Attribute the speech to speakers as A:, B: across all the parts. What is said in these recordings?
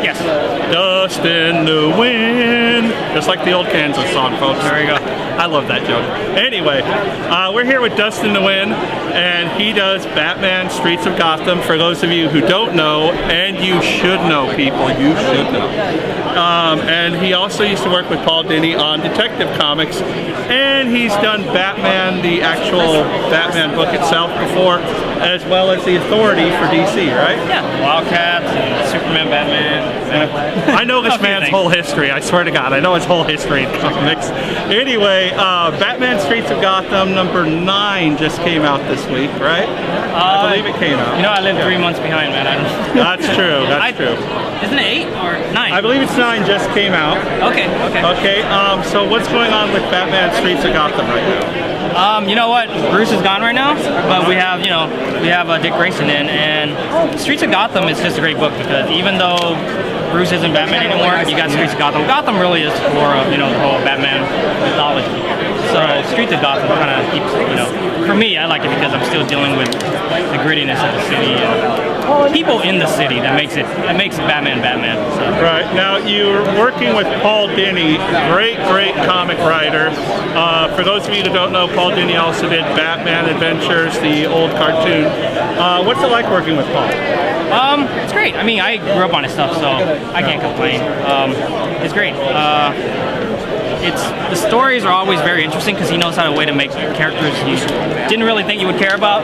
A: Yes.
B: Dustin Nguyen. Just like the old Kansas song, folks.
A: There you go.
B: I love that joke. Anyway, we're here with Dustin Nguyen, and he does Batman Streets of Gotham. For those of you who don't know, and you should know, people, you should know. And he also used to work with Paul Dini on Detective Comics, and he's done Batman, the actual Batman book itself before, as well as the Authority for DC, right?
A: Yeah, Wildcats and Superman, Batman.
B: I know this man's whole history, I swear to God. I know his whole history in comics. Anyway, Batman Streets of Gotham #9 just came out this week, right? I believe it came out.
A: You know, I live 3 months behind, man.
B: That's true, that's true.
A: Isn't it 8 or 9?
B: I believe it's 9 just came out.
A: Okay.
B: Okay, so what's going on with Batman Streets of Gotham right now?
A: You know what? Bruce is gone right now, but we have, Dick Grayson in, and Streets of Gotham is just a great book because even though Bruce isn't Batman anymore, you got Streets of Gotham. Gotham really is the core of, the whole Batman mythology. So Streets of Gotham kind of keeps, for me, I like it because I'm still dealing with the grittiness of the city and people in the city that makes Batman Batman. So.
B: Right. Now, you're working with Paul Dini, great comic writer. For those of you that don't know, Paul Dini also did Batman Adventures, the old cartoon. What's it like working with Paul?
A: It's great. I mean, I grew up on his stuff, so I can't complain. It's great. The stories are always very interesting because he knows how to make characters you didn't really think you would care about,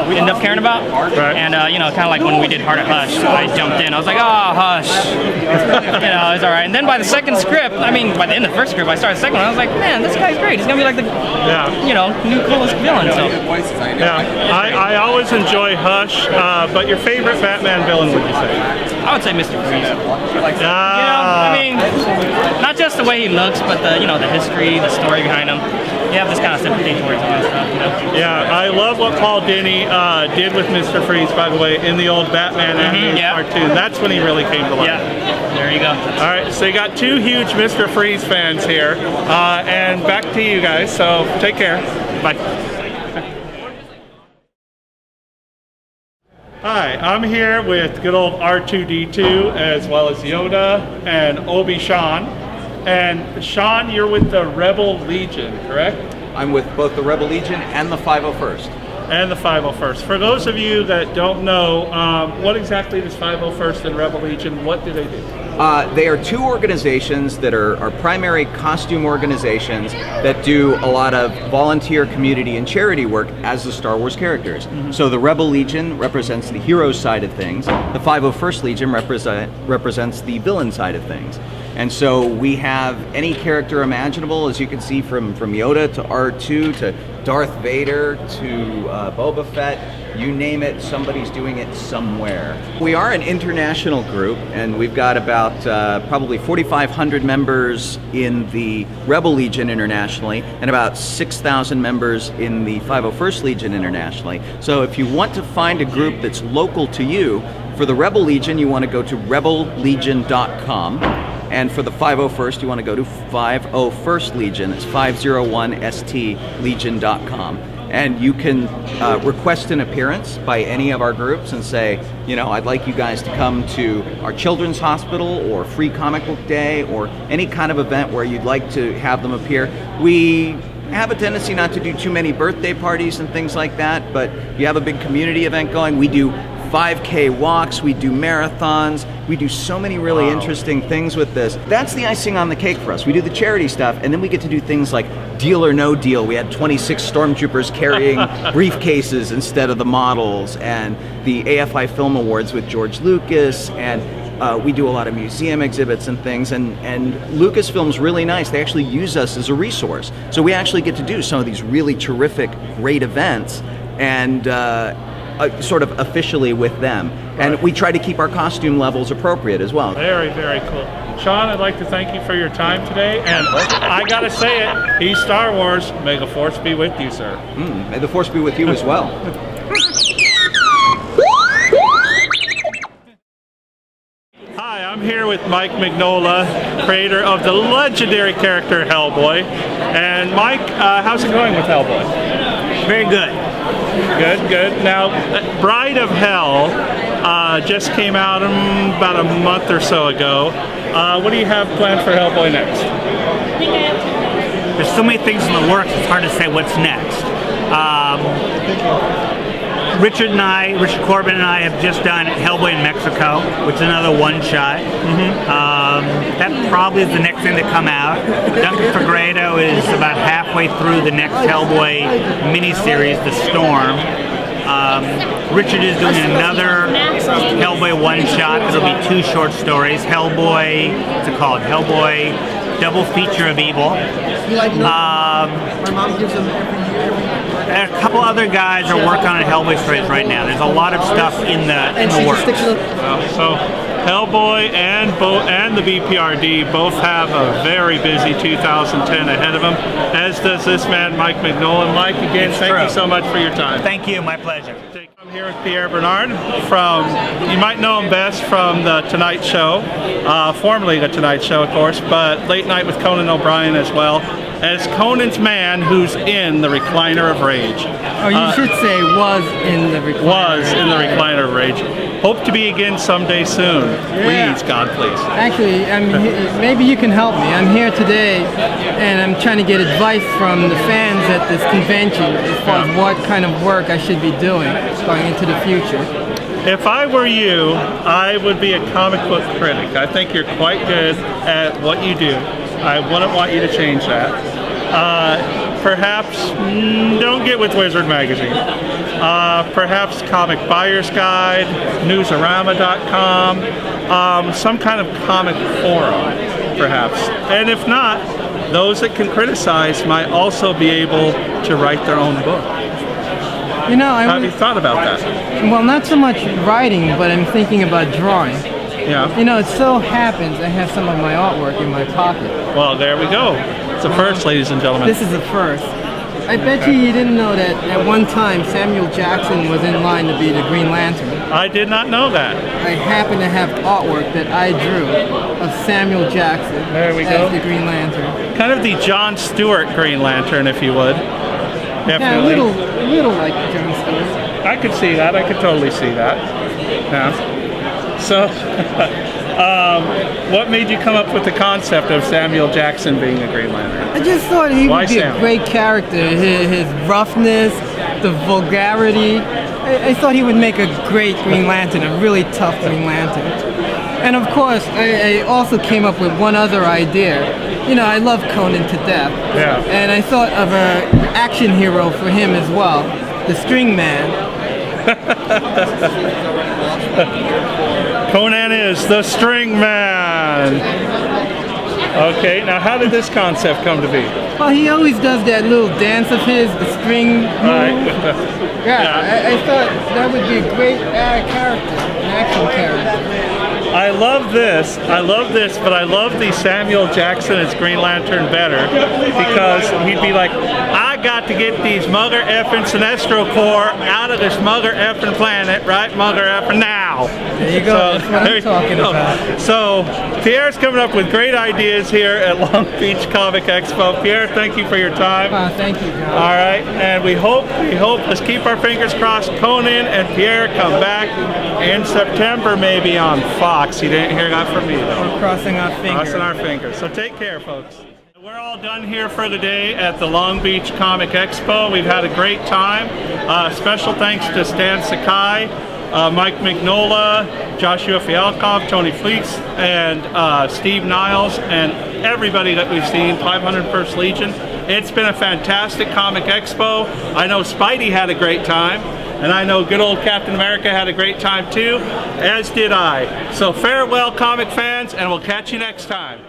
A: end up caring about.
B: Right.
A: And kind of like when we did Heart at Hush, I jumped in. I was like, oh, Hush. It's all right. And then by the second script, by the end of the first script, I started the second one. I was like, man, this guy's great. He's gonna be like the new coolest villain. So.
B: Yeah. I always enjoy Hush, but your favorite Batman villain, would you say?
A: I would say Mr. Freeze. Not just the way he looks, but the history, the story behind him. You have this kind of sympathy towards him and stuff.
B: Yeah, I love what Paul Dini did with Mr. Freeze, by the way, in the old Batman animated cartoon. That's when he really came to life.
A: Yeah, there you go.
B: All right, so you got 2 huge Mr. Freeze fans here, and back to you guys. So take care. Bye. Hi, I'm here with good old R2-D2 as well as Yoda and Obishawn. And Sean, you're with the Rebel Legion, correct?
C: I'm with both the Rebel Legion and the 501st.
B: And the 501st. For those of you that don't know, what exactly is 501st and Rebel Legion? What do they do?
C: They are 2 organizations that are primary costume organizations that do a lot of volunteer, community, and charity work as the Star Wars characters. So the Rebel Legion represents the hero side of things. The 501st Legion represents the villain side of things. And so we have any character imaginable, as you can see from Yoda to R2 to Darth Vader to Boba Fett. You name it, somebody's doing it somewhere. We are an international group, and we've got about probably 4,500 members in the Rebel Legion internationally, and about 6,000 members in the 501st Legion internationally. So if you want to find a group that's local to you, for the Rebel Legion, you want to go to rebellegion.com. And for the 501st, you want to go to 501st Legion. It's 501stlegion.com. And you can request an appearance by any of our groups and say, I'd like you guys to come to our children's hospital or free comic book day or any kind of event where you'd like to have them appear. We have a tendency not to do too many birthday parties and things like that, but you have a big community event going. We do 5K walks, we do marathons, we do so many really interesting things with this. That's the icing on the cake for us. We do the charity stuff, and then we get to do things like Deal or No Deal. We had 26 stormtroopers carrying briefcases instead of the models, and the AFI Film Awards with George Lucas, and we do a lot of museum exhibits and things, and Lucasfilm's really nice. They actually use us as a resource. So we actually get to do some of these really terrific, great events, and sort of officially with them. And we try to keep our costume levels appropriate as well.
B: Very, very cool. Sean, I'd like to thank you for your time today. And I gotta say it, he's Star Wars. May the Force be with you, sir.
C: May the Force be with you as well.
B: Hi, I'm here with Mike Mignola, creator of the legendary character Hellboy. And Mike, how's it going with Hellboy?
A: Very good.
B: Good. Now, Bride of Hell just came out about a month or so ago. What do you have planned for Hellboy next?
D: There's so many things in the works, it's hard to say what's next. Richard Corbin and I have just done Hellboy in Mexico, which is another one-shot. That probably is the next thing to come out. Duncan Fegredo is about halfway through the next Hellboy miniseries, The Storm. Richard is doing another Hellboy one-shot. It'll be 2 short stories. Hellboy, what's it called? Hellboy Double Feature of Evil.
E: My mom gives them every year.
D: A couple other guys are working on Hellboy stories right now. There's a lot of stuff in the works.
B: So Hellboy and the BPRD both have a very busy 2010 ahead of them, as does this man, Mike Mignola. Mike, again, thank you so much for your time.
D: Thank you, my pleasure.
B: I'm here with Pierre Bernard from, you might know him best from The Tonight Show, formerly The Tonight Show, of course, but Late Night with Conan O'Brien as well, as Conan's man who's in the Recliner of Rage.
F: Oh, you should say was in the Recliner.
B: Was in the Recliner of Rage. Hope to be again someday soon.
F: Yeah.
B: Please, God, please.
F: Actually, maybe you can help me. I'm here today, and I'm trying to get advice from the fans at this convention as far as what kind of work I should be doing going into the future.
B: If I were you, I would be a comic book critic. I think you're quite good at what you do. I wouldn't want you to change that. Perhaps don't get with Wizard Magazine. Perhaps Comic Buyer's Guide, Newsarama.com, some kind of comic forum, perhaps. And if not, those that can criticize might also be able to write their own book.
F: You know,
B: Have you thought about that?
F: well, not so much writing, but I'm thinking about drawing.
B: Yeah.
F: You know, it so happens I have some of my artwork in my pocket.
B: Well, there we go. It's a first, ladies and gentlemen.
F: This is the first. I bet you didn't know that at one time Samuel Jackson was in line to be the Green Lantern.
B: I did not know that.
F: I happen to have artwork that I drew of Samuel Jackson
B: There we
F: as
B: go.
F: the Green Lantern.
B: Kind of the John Stewart Green Lantern, if you would.
F: Yeah,
B: Definitely.
F: a little like John Stewart.
B: I could see that. I could totally see that. Yeah. So, what made you come up with the concept of Samuel Jackson being a Green Lantern?
F: I just thought he
B: Why
F: would be
B: Sam?
F: a great character. His roughness, the vulgarity. I thought he would make a great Green Lantern, a really tough Green Lantern. And of course, I also came up with one other idea. You know, I love Conan to death.
B: Yeah.
F: And I thought of an action hero for him as well, the String Man.
B: Conan is the String Man. Okay, now how did this concept come to be?
F: Well, he always does that little dance of his, the string move.
B: Right.
F: Yeah, I thought that would be a great character, an action character.
B: I love this, but I love the Samuel Jackson as Green Lantern better because he'd be like, I got to get these mugger effing Sinestro Corps out of this mugger effing planet, right? Mugger effing now.
F: There you go, that's what I'm talking about.
B: So, Pierre's coming up with great ideas here at Long Beach Comic Expo. Pierre, thank you for your time.
F: Thank you, John.
B: All right, and we hope, let's keep our fingers crossed, Conan and Pierre come back in September maybe on Fox. You didn't hear that from me, though.
F: We're crossing our fingers.
B: Crossing our fingers. So take care, folks. We're all done here for the day at the Long Beach Comic Expo. We've had a great time. Special thanks to Stan Sakai, Mike Mignola, Joshua Fialkov, Tony Fleets, and Steve Niles, and everybody that we've seen, 501st Legion. It's been a fantastic Comic Expo. I know Spidey had a great time. And I know good old Captain America had a great time too, as did I. So farewell, comic fans, and we'll catch you next time.